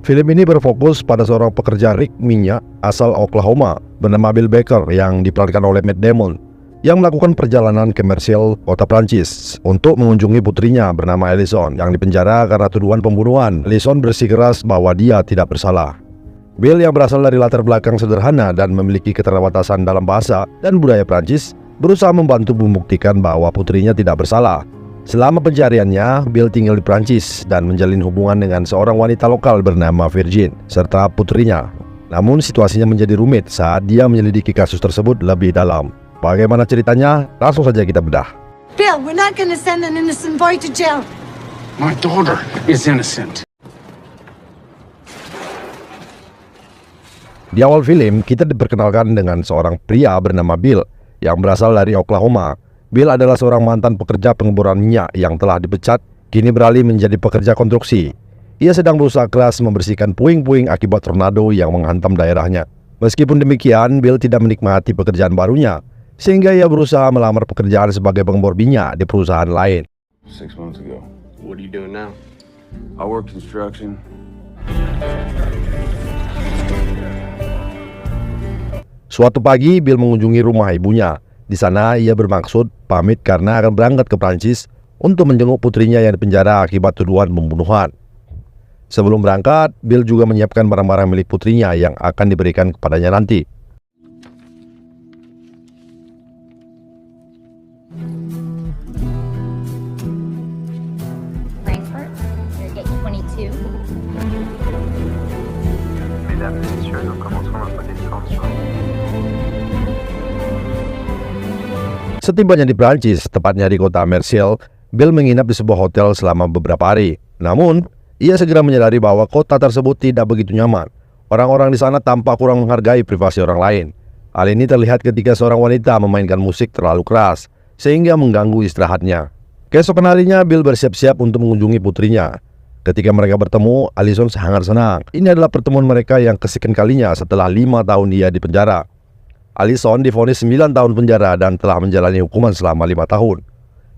Film ini berfokus pada seorang pekerja rig minyak asal Oklahoma bernama Bill Baker yang diperankan oleh Matt Damon yang melakukan perjalanan komersial kota Prancis untuk mengunjungi putrinya bernama Alison yang dipenjara karena tuduhan pembunuhan. Alison bersikeras bahwa dia tidak bersalah. Bill yang berasal dari latar belakang sederhana dan memiliki keterbatasan dalam bahasa dan budaya Prancis berusaha membantu membuktikan bahwa putrinya tidak bersalah. Selama pencariannya, Bill tinggal di Prancis dan menjalin hubungan dengan seorang wanita lokal bernama Virgin serta putrinya. Namun situasinya menjadi rumit saat dia menyelidiki kasus tersebut lebih dalam. Bagaimana ceritanya? Langsung saja kita bedah. Bill, we're not going to send an innocent boy to jail. My daughter is innocent. Di awal film, kita diperkenalkan dengan seorang pria bernama Bill yang berasal dari Oklahoma. Bill adalah seorang mantan pekerja pengeboran minyak yang telah dipecat, kini beralih menjadi pekerja konstruksi. Ia sedang berusaha keras membersihkan puing-puing akibat tornado yang menghantam daerahnya. Meskipun demikian, Bill tidak menikmati pekerjaan barunya, sehingga ia berusaha melamar pekerjaan sebagai pengebor minyak di perusahaan lain. 6 months ago. What are you doing now? I work construction. Suatu pagi, Bill mengunjungi rumah ibunya. Di sana, ia bermaksud pamit karena akan berangkat ke Prancis untuk menjenguk putrinya yang dipenjara akibat tuduhan pembunuhan. Sebelum berangkat, Bill juga menyiapkan barang-barang milik putrinya yang akan diberikan kepadanya nanti. Frankfurt, you're getting 22. Mesdames et messieurs, nous commençons notre descente. Setibanya di Prancis, tepatnya di kota Marseille, Bill menginap di sebuah hotel selama beberapa hari. Namun, ia segera menyadari bahwa kota tersebut tidak begitu nyaman. Orang-orang di sana tampak kurang menghargai privasi orang lain. Hal ini terlihat ketika seorang wanita memainkan musik terlalu keras, sehingga mengganggu istirahatnya. Keesokan harinya, Bill bersiap-siap untuk mengunjungi putrinya. Ketika mereka bertemu, Alison sangat senang. Ini adalah pertemuan mereka yang kesekian kalinya setelah 5 tahun ia di penjara. Alison divonis 9 tahun penjara dan telah menjalani hukuman selama 5 tahun.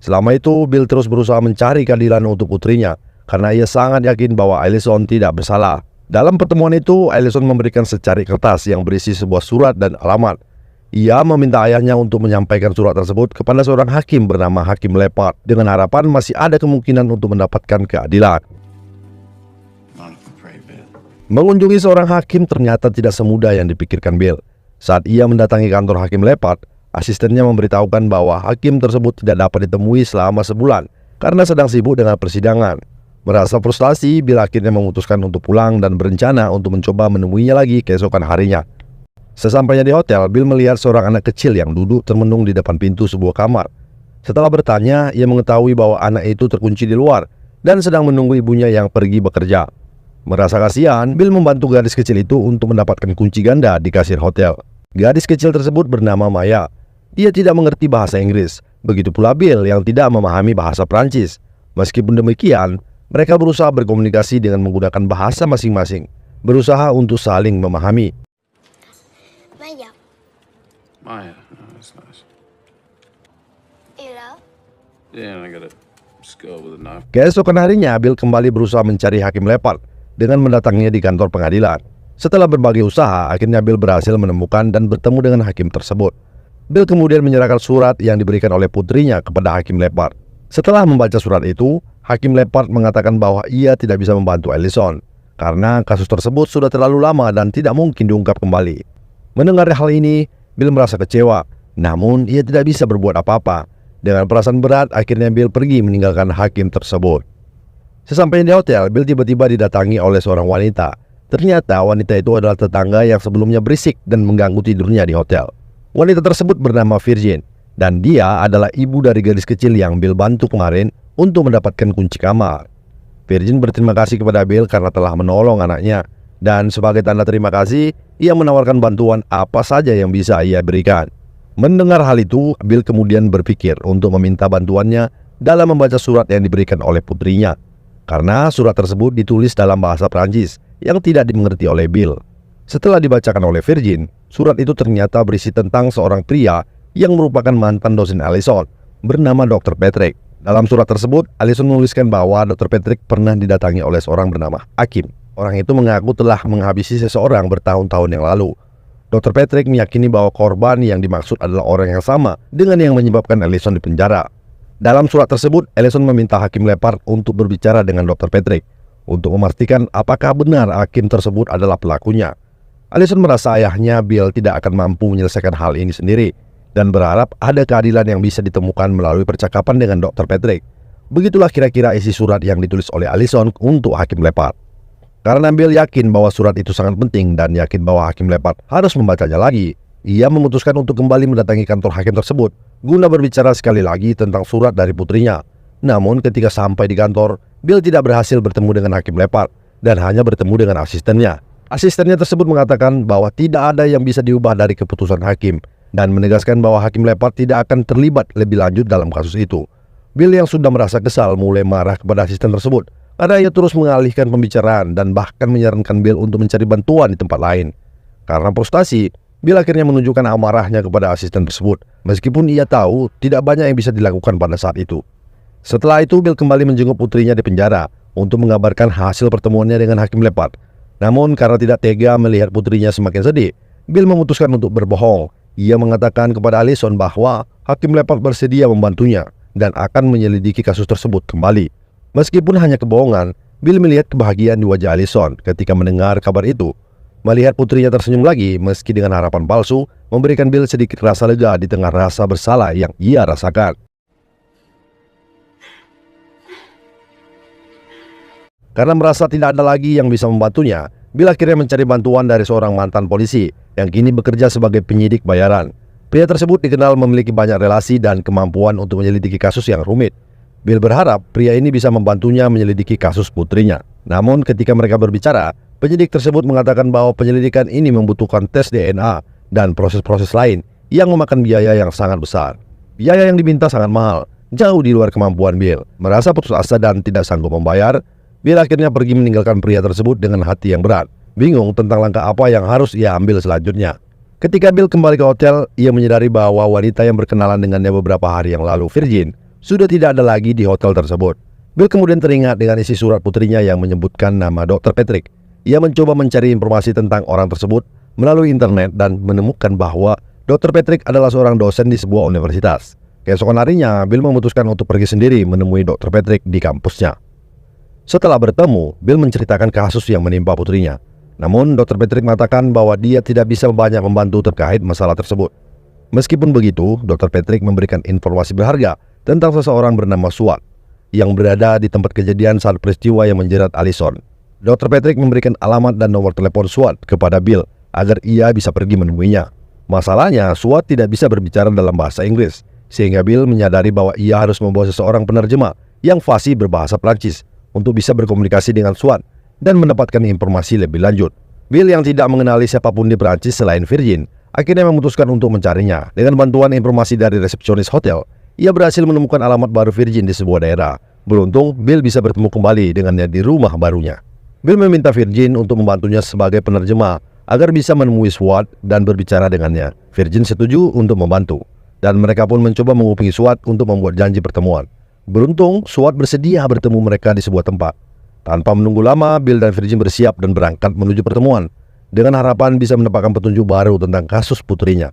Selama itu, Bill terus berusaha mencari keadilan untuk putrinya karena ia sangat yakin bahwa Alison tidak bersalah. Dalam pertemuan itu, Alison memberikan secari kertas yang berisi sebuah surat dan alamat. Ia meminta ayahnya untuk menyampaikan surat tersebut kepada seorang hakim bernama Hakim Lepard dengan harapan masih ada kemungkinan untuk mendapatkan keadilan. Mengunjungi seorang hakim ternyata tidak semudah yang dipikirkan Bill. Saat ia mendatangi kantor Hakim Lepard, asistennya memberitahukan bahwa hakim tersebut tidak dapat ditemui selama sebulan karena sedang sibuk dengan persidangan. Merasa frustasi, Bill akhirnya memutuskan untuk pulang dan berencana untuk mencoba menemuinya lagi keesokan harinya. Sesampainya di hotel, Bill melihat seorang anak kecil yang duduk termenung di depan pintu sebuah kamar. Setelah bertanya, ia mengetahui bahwa anak itu terkunci di luar dan sedang menunggu ibunya yang pergi bekerja. Merasa kasihan, Bill membantu gadis kecil itu untuk mendapatkan kunci ganda di kasir hotel. Gadis kecil tersebut bernama Maya. Dia tidak mengerti bahasa Inggris, begitu pula Bill yang tidak memahami bahasa Prancis. Meskipun demikian, mereka berusaha berkomunikasi dengan menggunakan bahasa masing-masing, berusaha untuk saling memahami. Maya. Maya, oh, that's nice. Hello? Yeah, I got a skull with a knife. Keesokan harinya, Bill kembali berusaha mencari Hakim Lepard dengan mendatanginya di kantor pengadilan. Setelah berbagai usaha, akhirnya Bill berhasil menemukan dan bertemu dengan hakim tersebut. Bill kemudian menyerahkan surat yang diberikan oleh putrinya kepada Hakim Lepard. Setelah membaca surat itu, Hakim Lepard mengatakan bahwa ia tidak bisa membantu Alison karena kasus tersebut sudah terlalu lama dan tidak mungkin diungkap kembali. Mendengar hal ini, Bill merasa kecewa, namun ia tidak bisa berbuat apa-apa. Dengan perasaan berat, akhirnya Bill pergi meninggalkan hakim tersebut. Sesampainya di hotel, Bill tiba-tiba didatangi oleh seorang wanita. Ternyata wanita itu adalah tetangga yang sebelumnya berisik dan mengganggu tidurnya di hotel. Wanita tersebut bernama Virgin, dan dia adalah ibu dari gadis kecil yang Bill bantu kemarin untuk mendapatkan kunci kamar. Virgin berterima kasih kepada Bill karena telah menolong anaknya, dan sebagai tanda terima kasih, ia menawarkan bantuan apa saja yang bisa ia berikan. Mendengar hal itu, Bill kemudian berpikir untuk meminta bantuannya dalam membaca surat yang diberikan oleh putrinya, karena surat tersebut ditulis dalam bahasa Prancis yang tidak dimengerti oleh Bill. Setelah dibacakan oleh Virgin, surat itu ternyata berisi tentang seorang pria yang merupakan mantan dosen Alison bernama Dr. Patrick. Dalam surat tersebut, Alison menuliskan bahwa Dr. Patrick pernah didatangi oleh seorang bernama Hakim. Orang itu mengaku telah menghabisi seseorang bertahun-tahun yang lalu. Dr. Patrick meyakini bahwa korban yang dimaksud adalah orang yang sama dengan yang menyebabkan Allison dipenjara. Dalam surat tersebut, Allison meminta Hakim Lepard untuk berbicara dengan Dr. Patrick untuk memastikan apakah benar hakim tersebut adalah pelakunya. Allison merasa ayahnya Bill tidak akan mampu menyelesaikan hal ini sendiri dan berharap ada keadilan yang bisa ditemukan melalui percakapan dengan Dr. Patrick. Begitulah kira-kira isi surat yang ditulis oleh Allison untuk Hakim Lepard. Karena Bill yakin bahwa surat itu sangat penting dan yakin bahwa Hakim Lepard harus membacanya lagi, ia memutuskan untuk kembali mendatangi kantor hakim tersebut guna berbicara sekali lagi tentang surat dari putrinya. Namun ketika sampai di kantor, Bill tidak berhasil bertemu dengan Hakim Lepard dan hanya bertemu dengan asistennya. Asistennya tersebut mengatakan bahwa tidak ada yang bisa diubah dari keputusan hakim dan menegaskan bahwa Hakim Lepard tidak akan terlibat lebih lanjut dalam kasus itu. Bill yang sudah merasa kesal mulai marah kepada asisten tersebut karena ia terus mengalihkan pembicaraan dan bahkan menyarankan Bill untuk mencari bantuan di tempat lain. Karena frustasi, Bill akhirnya menunjukkan amarahnya kepada asisten tersebut, meskipun ia tahu tidak banyak yang bisa dilakukan pada saat itu. Setelah itu, Bill kembali menjenguk putrinya di penjara untuk mengabarkan hasil pertemuannya dengan Hakim Lepard. Namun karena tidak tega melihat putrinya semakin sedih, Bill memutuskan untuk berbohong. Ia mengatakan kepada Allison bahwa Hakim Lepard bersedia membantunya dan akan menyelidiki kasus tersebut kembali. Meskipun hanya kebohongan, Bill melihat kebahagiaan di wajah Allison ketika mendengar kabar itu. Melihat putrinya tersenyum lagi meski dengan harapan palsu, memberikan Bill sedikit rasa lega di tengah rasa bersalah yang ia rasakan. Karena merasa tidak ada lagi yang bisa membantunya, Bill akhirnya mencari bantuan dari seorang mantan polisi yang kini bekerja sebagai penyidik bayaran. Pria tersebut dikenal memiliki banyak relasi dan kemampuan untuk menyelidiki kasus yang rumit. Bill berharap pria ini bisa membantunya menyelidiki kasus putrinya. Namun ketika mereka berbicara, penyidik tersebut mengatakan bahwa penyelidikan ini membutuhkan tes DNA dan proses-proses lain yang memakan biaya yang sangat besar. Biaya yang diminta sangat mahal, jauh di luar kemampuan Bill. Merasa putus asa dan tidak sanggup membayar, Bill akhirnya pergi meninggalkan pria tersebut dengan hati yang berat, bingung tentang langkah apa yang harus ia ambil selanjutnya. Ketika Bill kembali ke hotel, ia menyadari bahwa wanita yang berkenalan dengannya beberapa hari yang lalu, Virgin, sudah tidak ada lagi di hotel tersebut. Bill kemudian teringat dengan isi surat putrinya yang menyebutkan nama Dr. Patrick. Ia mencoba mencari informasi tentang orang tersebut melalui internet dan menemukan bahwa Dr. Patrick adalah seorang dosen di sebuah universitas. Keesokan harinya, Bill memutuskan untuk pergi sendiri menemui Dr. Patrick di kampusnya. Setelah bertemu, Bill menceritakan kasus yang menimpa putrinya. Namun, Dr. Patrick mengatakan bahwa dia tidak bisa banyak membantu terkait masalah tersebut. Meskipun begitu, Dr. Patrick memberikan informasi berharga tentang seseorang bernama Swart yang berada di tempat kejadian saat peristiwa yang menjerat Allison. Dr. Patrick memberikan alamat dan nomor telepon Swart kepada Bill agar ia bisa pergi menemuinya. Masalahnya, Swart tidak bisa berbicara dalam bahasa Inggris, sehingga Bill menyadari bahwa ia harus membawa seseorang penerjemah yang fasih berbahasa Prancis untuk bisa berkomunikasi dengan Swart dan mendapatkan informasi lebih lanjut. Bill yang tidak mengenali siapapun di Prancis selain Virgin, akhirnya memutuskan untuk mencarinya. Dengan bantuan informasi dari resepsionis hotel, ia berhasil menemukan alamat baru Virgin di sebuah daerah. Beruntung, Bill bisa bertemu kembali dengannya di rumah barunya. Bill meminta Virgin untuk membantunya sebagai penerjemah agar bisa menemui Swart dan berbicara dengannya. Virgin setuju untuk membantu, dan mereka pun mencoba menghubungi Swart untuk membuat janji pertemuan. Beruntung, Swart bersedia bertemu mereka di sebuah tempat. Tanpa menunggu lama, Bill dan Virgin bersiap dan berangkat menuju pertemuan dengan harapan bisa mendapatkan petunjuk baru tentang kasus putrinya.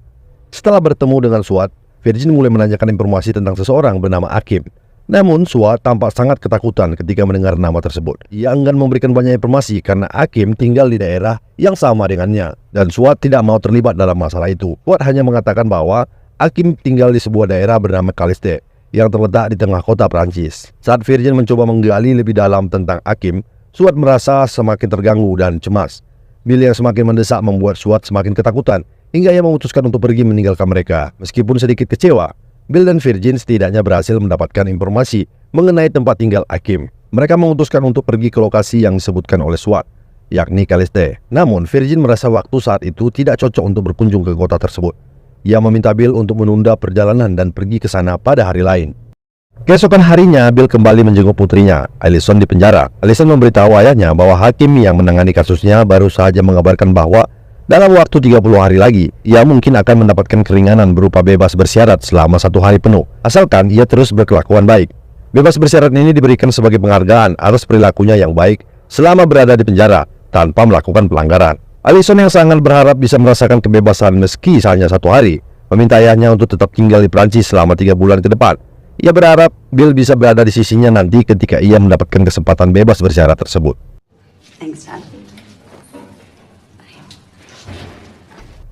Setelah bertemu dengan Swart, Virgin mulai menanyakan informasi tentang seseorang bernama Hakim. Namun, Swart tampak sangat ketakutan ketika mendengar nama tersebut. Ia enggan memberikan banyak informasi karena Hakim tinggal di daerah yang sama dengannya, dan Swart tidak mau terlibat dalam masalah itu. Swart hanya mengatakan bahwa Hakim tinggal di sebuah daerah bernama Caliste yang terletak di tengah kota Prancis. Saat Virgin mencoba menggali lebih dalam tentang Hakim, Swart merasa semakin terganggu dan cemas. Bill yang semakin mendesak membuat Swart semakin ketakutan hingga ia memutuskan untuk pergi meninggalkan mereka. Meskipun sedikit kecewa, Bill dan Virgin setidaknya berhasil mendapatkan informasi mengenai tempat tinggal Hakim. Mereka memutuskan untuk pergi ke lokasi yang disebutkan oleh Swart, yakni Caliste. Namun, Virgin merasa waktu saat itu tidak cocok untuk berkunjung ke kota tersebut. Ia meminta Bill untuk menunda perjalanan dan pergi ke sana pada hari lain. Keesokan harinya, Bill kembali menjenguk putrinya, Allison, di penjara. Allison memberitahu ayahnya bahwa hakim yang menangani kasusnya baru saja mengabarkan bahwa dalam waktu 30 hari lagi, ia mungkin akan mendapatkan keringanan berupa bebas bersyarat selama 1 hari penuh, asalkan ia terus berkelakuan baik. Bebas bersyarat ini diberikan sebagai penghargaan atas perilakunya yang baik selama berada di penjara, tanpa melakukan pelanggaran. Allison yang sangat berharap bisa merasakan kebebasan meski hanya 1 hari, meminta ayahnya untuk tetap tinggal di Prancis selama 3 bulan ke depan. Ia berharap Bill bisa berada di sisinya nanti ketika ia mendapatkan kesempatan bebas bersyarat tersebut. Thanks, Dad.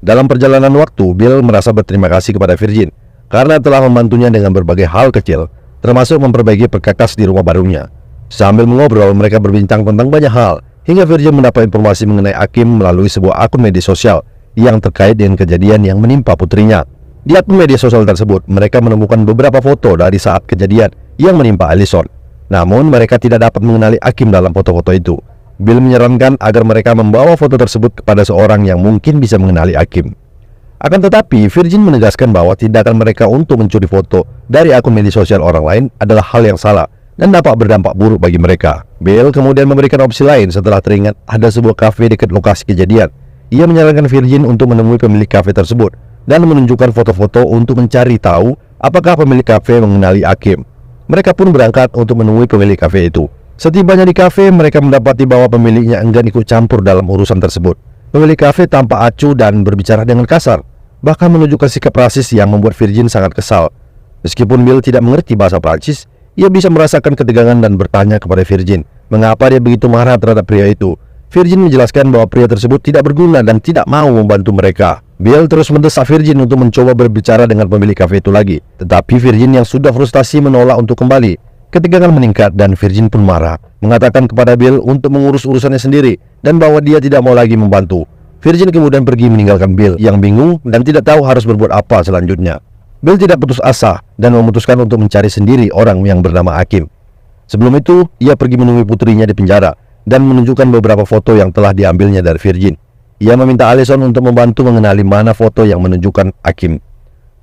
Dalam perjalanan waktu, Bill merasa berterima kasih kepada Virgin karena telah membantunya dengan berbagai hal kecil, termasuk memperbaiki perkakas di rumah barunya. Sambil mengobrol, mereka berbincang tentang banyak hal, hingga Virgin mendapat informasi mengenai Akim melalui sebuah akun media sosial yang terkait dengan kejadian yang menimpa putrinya. Di akun media sosial tersebut, mereka menemukan beberapa foto dari saat kejadian yang menimpa Allison. Namun, mereka tidak dapat mengenali Akim dalam foto-foto itu. Bill menyarankan agar mereka membawa foto tersebut kepada seorang yang mungkin bisa mengenali Akim. Akan tetapi, Virgin menegaskan bahwa tindakan mereka untuk mencuri foto dari akun media sosial orang lain adalah hal yang salah dan dapat berdampak buruk bagi mereka. Bill kemudian memberikan opsi lain setelah teringat ada sebuah kafe dekat lokasi kejadian. Ia menyarankan Virgin untuk menemui pemilik kafe tersebut dan menunjukkan foto-foto untuk mencari tahu apakah pemilik kafe mengenali Akim. Mereka pun berangkat untuk menemui pemilik kafe itu. Setibanya di kafe, mereka mendapati bahwa pemiliknya enggan ikut campur dalam urusan tersebut. Pemilik kafe tampak acuh dan berbicara dengan kasar, bahkan menunjukkan sikap rasis yang membuat Virgin sangat kesal. Meskipun Bill tidak mengerti bahasa Prancis, ia bisa merasakan ketegangan dan bertanya kepada Virgin mengapa dia begitu marah terhadap pria itu. Virgin menjelaskan bahwa pria tersebut tidak berguna dan tidak mau membantu mereka. Bill terus mendesak Virgin untuk mencoba berbicara dengan pemilik kafe itu lagi, tetapi Virgin yang sudah frustasi menolak untuk kembali. Ketegangan meningkat dan Virgin pun marah, mengatakan kepada Bill untuk mengurus urusannya sendiri dan bahwa dia tidak mau lagi membantu. Virgin kemudian pergi meninggalkan Bill yang bingung dan tidak tahu harus berbuat apa selanjutnya. Bill tidak putus asa dan memutuskan untuk mencari sendiri orang yang bernama Akim. Sebelum itu, ia pergi menemui putrinya di penjara dan menunjukkan beberapa foto yang telah diambilnya dari Virgin. Ia meminta Allison untuk membantu mengenali mana foto yang menunjukkan Akim.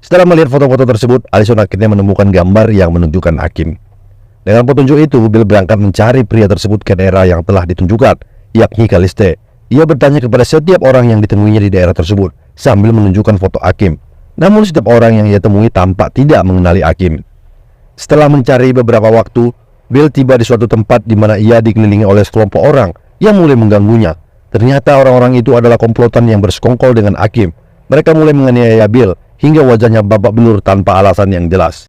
Setelah melihat foto-foto tersebut, Allison akhirnya menemukan gambar yang menunjukkan Akim. Dengan petunjuk itu, Bill berangkat mencari pria tersebut ke daerah yang telah ditunjukkan, yakni Caliste. Ia bertanya kepada setiap orang yang ditemuinya di daerah tersebut sambil menunjukkan foto Akim. Namun setiap orang yang ia temui tampak tidak mengenali Akim. Setelah mencari beberapa waktu, Bill tiba di suatu tempat di mana ia dikelilingi oleh sekelompok orang yang mulai mengganggunya. Ternyata orang-orang itu adalah komplotan yang bersekongkol dengan Akim. Mereka mulai menganiaya Bill hingga wajahnya babak belur tanpa alasan yang jelas.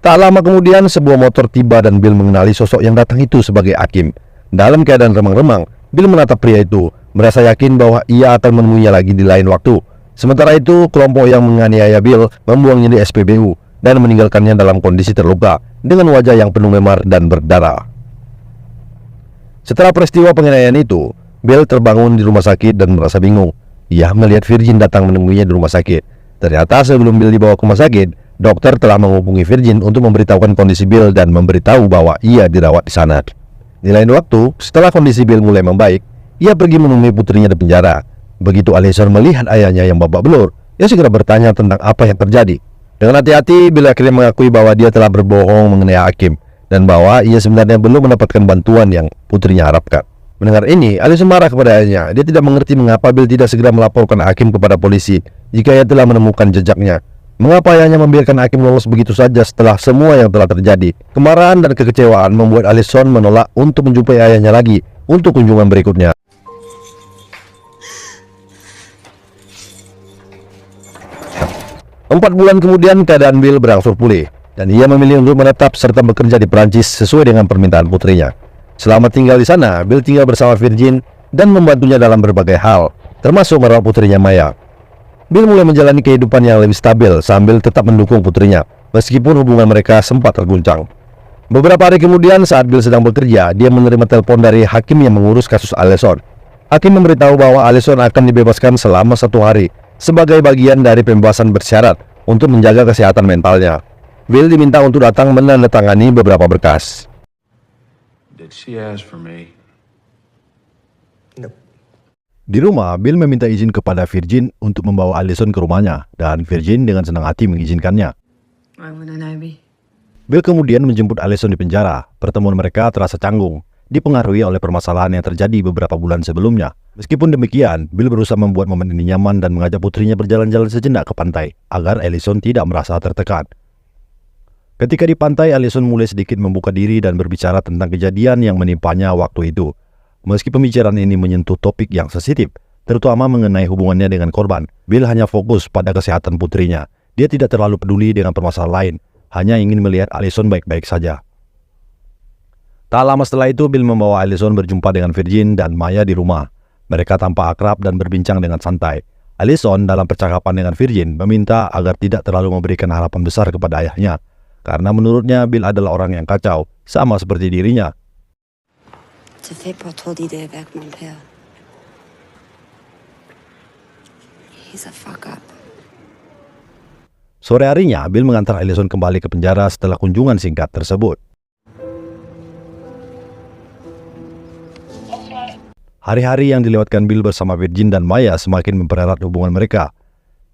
Tak lama kemudian, sebuah motor tiba dan Bill mengenali sosok yang datang itu sebagai Akim. Dalam keadaan remang-remang, Bill menatap pria itu, merasa yakin bahwa ia akan menemuinya lagi di lain waktu. Sementara itu, kelompok yang menganiaya Bill membuangnya di SPBU dan meninggalkannya dalam kondisi terluka dengan wajah yang penuh memar dan berdarah. Setelah peristiwa penganiayaan itu, Bill terbangun di rumah sakit dan merasa bingung. Ia melihat Virgin datang menemuinya di rumah sakit. Ternyata sebelum Bill dibawa ke rumah sakit, dokter telah menghubungi Virgin untuk memberitahukan kondisi Bill dan memberitahu bahwa ia dirawat di sana. Di lain waktu, setelah kondisi Bill mulai membaik, ia pergi menemui putrinya di penjara. Begitu Allison melihat ayahnya yang babak belur, ia segera bertanya tentang apa yang terjadi. Dengan hati-hati, Bill akhirnya mengakui bahwa dia telah berbohong mengenai Akim dan bahwa ia sebenarnya belum mendapatkan bantuan yang putrinya harapkan. Mendengar ini, Allison marah kepada ayahnya. Dia tidak mengerti mengapa Bill tidak segera melaporkan Akim kepada polisi jika ia telah menemukan jejaknya. Mengapa ayahnya membiarkan Akim lolos begitu saja setelah semua yang telah terjadi? Kemarahan dan kekecewaan membuat Allison menolak untuk menjumpai ayahnya lagi untuk kunjungan berikutnya. 4 bulan kemudian, keadaan Bill berangsur pulih dan ia memilih untuk menetap serta bekerja di Prancis sesuai dengan permintaan putrinya. Selama tinggal di sana, Bill tinggal bersama Virgin dan membantunya dalam berbagai hal, termasuk merawat putrinya Maya. Bill mulai menjalani kehidupan yang lebih stabil sambil tetap mendukung putrinya, meskipun hubungan mereka sempat terguncang. Beberapa hari kemudian, saat Bill sedang bekerja, dia menerima telepon dari hakim yang mengurus kasus Allison. Hakim memberitahu bahwa Allison akan dibebaskan selama 1 hari sebagai bagian dari pembebasan bersyarat untuk menjaga kesehatan mentalnya. Bill diminta untuk datang menandatangani beberapa berkas. Did she ask for me? Di rumah, Bill meminta izin kepada Virgin untuk membawa Allison ke rumahnya, dan Virgin dengan senang hati mengizinkannya. Why wouldn't I be? Bill kemudian menjemput Allison di penjara. Pertemuan mereka terasa canggung, dipengaruhi oleh permasalahan yang terjadi beberapa bulan sebelumnya. Meskipun demikian, Bill berusaha membuat momen ini nyaman dan mengajak putrinya berjalan-jalan sejenak ke pantai agar Allison tidak merasa tertekan. Ketika di pantai, Allison mulai sedikit membuka diri dan berbicara tentang kejadian yang menimpanya waktu itu. Meski pembicaraan ini menyentuh topik yang sensitif, terutama mengenai hubungannya dengan korban, Bill hanya fokus pada kesehatan putrinya. Dia tidak terlalu peduli dengan permasalahan lain, hanya ingin melihat Allison baik-baik saja. Tak lama setelah itu, Bill membawa Allison berjumpa dengan Virgin dan Maya di rumah. Mereka tampak akrab dan berbincang dengan santai. Allison dalam percakapan dengan Virgin meminta agar tidak terlalu memberikan harapan besar kepada ayahnya, karena menurutnya Bill adalah orang yang kacau, sama seperti dirinya. C'est fait pour trop d'idées avec mon père. He's a fuck up. Sore harinya, Bill mengantar Allison kembali ke penjara setelah kunjungan singkat tersebut. Hari-hari yang dilewatkan Bill bersama Virgin dan Maya semakin mempererat hubungan mereka.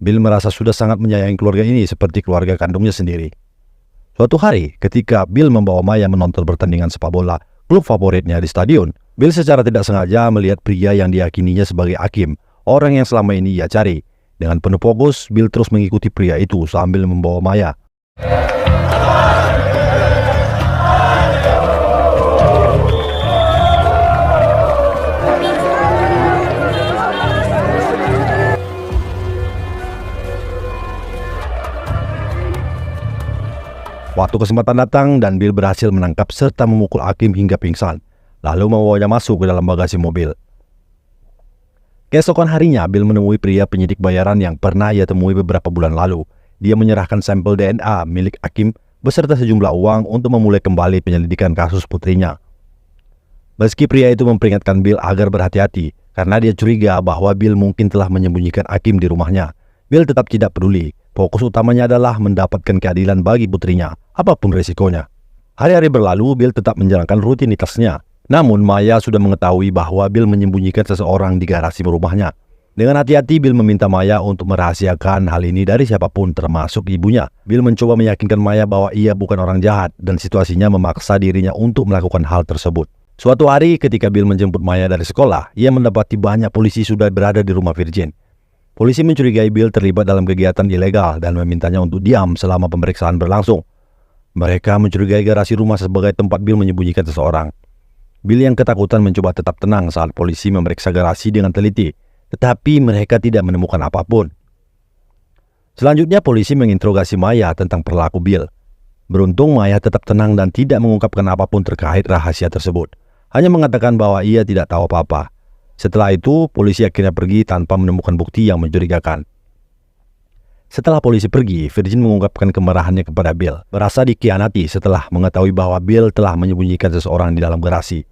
Bill merasa sudah sangat menyayangi keluarga ini seperti keluarga kandungnya sendiri. Suatu hari, ketika Bill membawa Maya menonton pertandingan sepak bola klub favoritnya di stadion, Bill secara tidak sengaja melihat pria yang diyakininya sebagai Hakim, orang yang selama ini ia cari. Dengan penuh fokus, Bill terus mengikuti pria itu sambil membawa Maya. Waktu kesempatan datang dan Bill berhasil menangkap serta memukul Hakim hingga pingsan, lalu membawanya masuk ke dalam bagasi mobil. Keesokan harinya, Bill menemui pria penyidik bayaran yang pernah ia temui beberapa bulan lalu. Dia menyerahkan sampel DNA milik Hakim beserta sejumlah uang untuk memulai kembali penyelidikan kasus putrinya. Meski pria itu memperingatkan Bill agar berhati-hati karena dia curiga bahwa Bill mungkin telah menyembunyikan Hakim di rumahnya, Bill tetap tidak peduli. Fokus utamanya adalah mendapatkan keadilan bagi putrinya, apapun resikonya. Hari-hari berlalu, Bill tetap menjalankan rutinitasnya. Namun, Maya sudah mengetahui bahwa Bill menyembunyikan seseorang di garasi rumahnya. Dengan hati-hati, Bill meminta Maya untuk merahasiakan hal ini dari siapapun, termasuk ibunya. Bill mencoba meyakinkan Maya bahwa ia bukan orang jahat dan situasinya memaksa dirinya untuk melakukan hal tersebut. Suatu hari, ketika Bill menjemput Maya dari sekolah, ia mendapati banyak polisi sudah berada di rumah Virgin. Polisi mencurigai Bill terlibat dalam kegiatan ilegal dan memintanya untuk diam selama pemeriksaan berlangsung. Mereka mencurigai garasi rumah sebagai tempat Bill menyembunyikan seseorang. Bill yang ketakutan mencoba tetap tenang saat polisi memeriksa garasi dengan teliti, tetapi mereka tidak menemukan apapun. Selanjutnya, polisi menginterogasi Maya tentang perilaku Bill. Beruntung, Maya tetap tenang dan tidak mengungkapkan apapun terkait rahasia tersebut. Hanya mengatakan bahwa ia tidak tahu apa-apa. Setelah itu, polisi akhirnya pergi tanpa menemukan bukti yang mencurigakan. Setelah polisi pergi, Virgin mengungkapkan kemarahannya kepada Bill, merasa dikhianati setelah mengetahui bahwa Bill telah menyembunyikan seseorang di dalam garasi.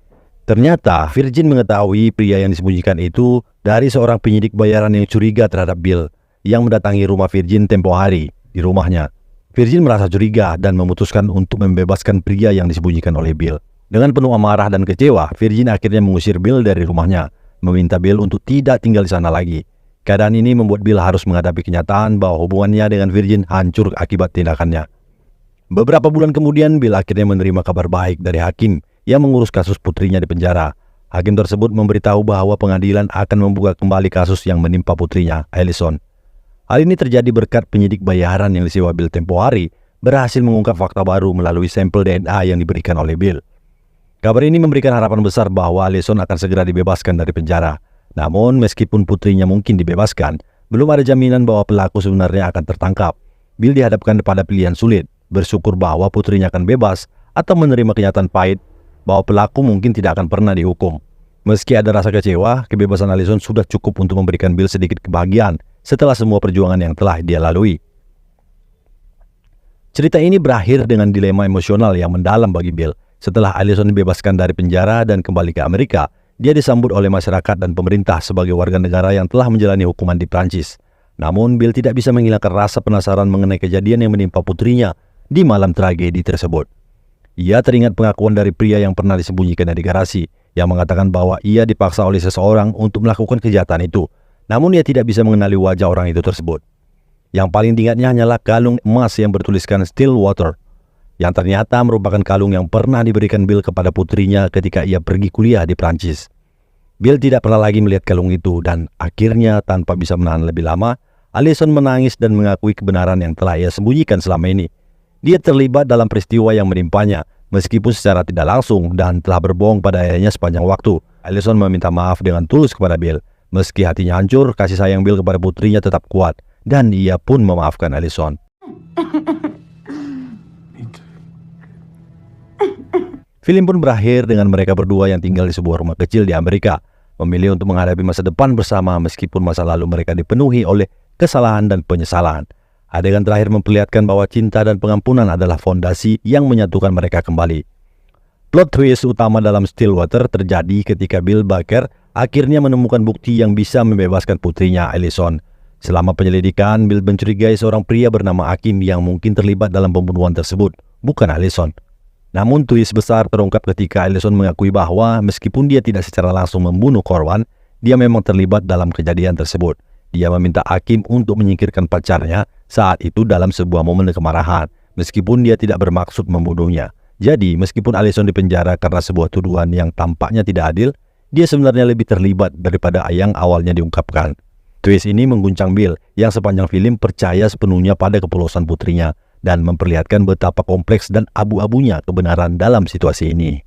Ternyata, Virgin mengetahui pria yang disembunyikan itu dari seorang penyidik bayaran yang curiga terhadap Bill, yang mendatangi rumah Virgin tempo hari di rumahnya. Virgin merasa curiga dan memutuskan untuk membebaskan pria yang disembunyikan oleh Bill. Dengan penuh amarah dan kecewa, Virgin akhirnya mengusir Bill dari rumahnya, meminta Bill untuk tidak tinggal di sana lagi. Keadaan ini membuat Bill harus menghadapi kenyataan bahwa hubungannya dengan Virgin hancur akibat tindakannya. Beberapa bulan kemudian, Bill akhirnya menerima kabar baik dari hakim yang mengurus kasus putrinya di penjara. Hakim tersebut memberitahu bahwa pengadilan akan membuka kembali kasus yang menimpa putrinya, Allison. Hal ini terjadi berkat penyidik bayaran yang disewa Bill tempo hari berhasil mengungkap fakta baru melalui sampel DNA yang diberikan oleh Bill. Kabar ini memberikan harapan besar bahwa Allison akan segera dibebaskan dari penjara. Namun, meskipun putrinya mungkin dibebaskan, belum ada jaminan bahwa pelaku sebenarnya akan tertangkap. Bill dihadapkan pada pilihan sulit, bersyukur bahwa putrinya akan bebas atau menerima kenyataan pahit bahwa pelaku mungkin tidak akan pernah dihukum. Meski ada rasa kecewa, kebebasan Allison sudah cukup untuk memberikan Bill sedikit kebahagiaan setelah semua perjuangan yang telah dia lalui. Cerita ini berakhir dengan dilema emosional yang mendalam bagi Bill. Setelah Allison dibebaskan dari penjara dan kembali ke Amerika, dia disambut oleh masyarakat dan pemerintah sebagai warga negara yang telah menjalani hukuman di Prancis. Namun, Bill tidak bisa menghilangkan rasa penasaran mengenai kejadian yang menimpa putrinya di malam tragedi tersebut. Ia teringat pengakuan dari pria yang pernah disembunyikannya di garasi, yang mengatakan bahwa ia dipaksa oleh seseorang untuk melakukan kejahatan itu. Namun, ia tidak bisa mengenali wajah orang itu tersebut. Yang paling diingatnya hanyalah kalung emas yang bertuliskan Stillwater. yang ternyata merupakan kalung yang pernah diberikan Bill kepada putrinya ketika ia pergi kuliah di Prancis. Bill tidak pernah lagi melihat kalung itu dan akhirnya tanpa bisa menahan lebih lama, Allison menangis dan mengakui kebenaran yang telah ia sembunyikan selama ini. Dia terlibat dalam peristiwa yang menimpanya, meskipun secara tidak langsung dan telah berbohong pada ayahnya sepanjang waktu. Allison meminta maaf dengan tulus kepada Bill. Meski hatinya hancur, kasih sayang Bill kepada putrinya tetap kuat dan ia pun memaafkan Allison. Film pun berakhir dengan mereka berdua yang tinggal di sebuah rumah kecil di Amerika, memilih untuk menghadapi masa depan bersama meskipun masa lalu mereka dipenuhi oleh kesalahan dan penyesalan. Adegan terakhir memperlihatkan bahwa cinta dan pengampunan adalah fondasi yang menyatukan mereka kembali. Plot twist utama dalam Stillwater terjadi ketika Bill Baker akhirnya menemukan bukti yang bisa membebaskan putrinya Allison. Selama penyelidikan, Bill mencurigai seorang pria bernama Hakim yang mungkin terlibat dalam pembunuhan tersebut, bukan Allison. Namun twist besar terungkap ketika Allison mengakui bahwa meskipun dia tidak secara langsung membunuh korban, dia memang terlibat dalam kejadian tersebut. Dia meminta Hakim untuk menyingkirkan pacarnya saat itu dalam sebuah momen kemarahan, meskipun dia tidak bermaksud membunuhnya. Jadi, meskipun Allison dipenjara karena sebuah tuduhan yang tampaknya tidak adil, dia sebenarnya lebih terlibat daripada yang awalnya diungkapkan. Twist ini mengguncang Bill yang sepanjang film percaya sepenuhnya pada kepolosan putrinya dan memperlihatkan betapa kompleks dan abu-abunya kebenaran dalam situasi ini.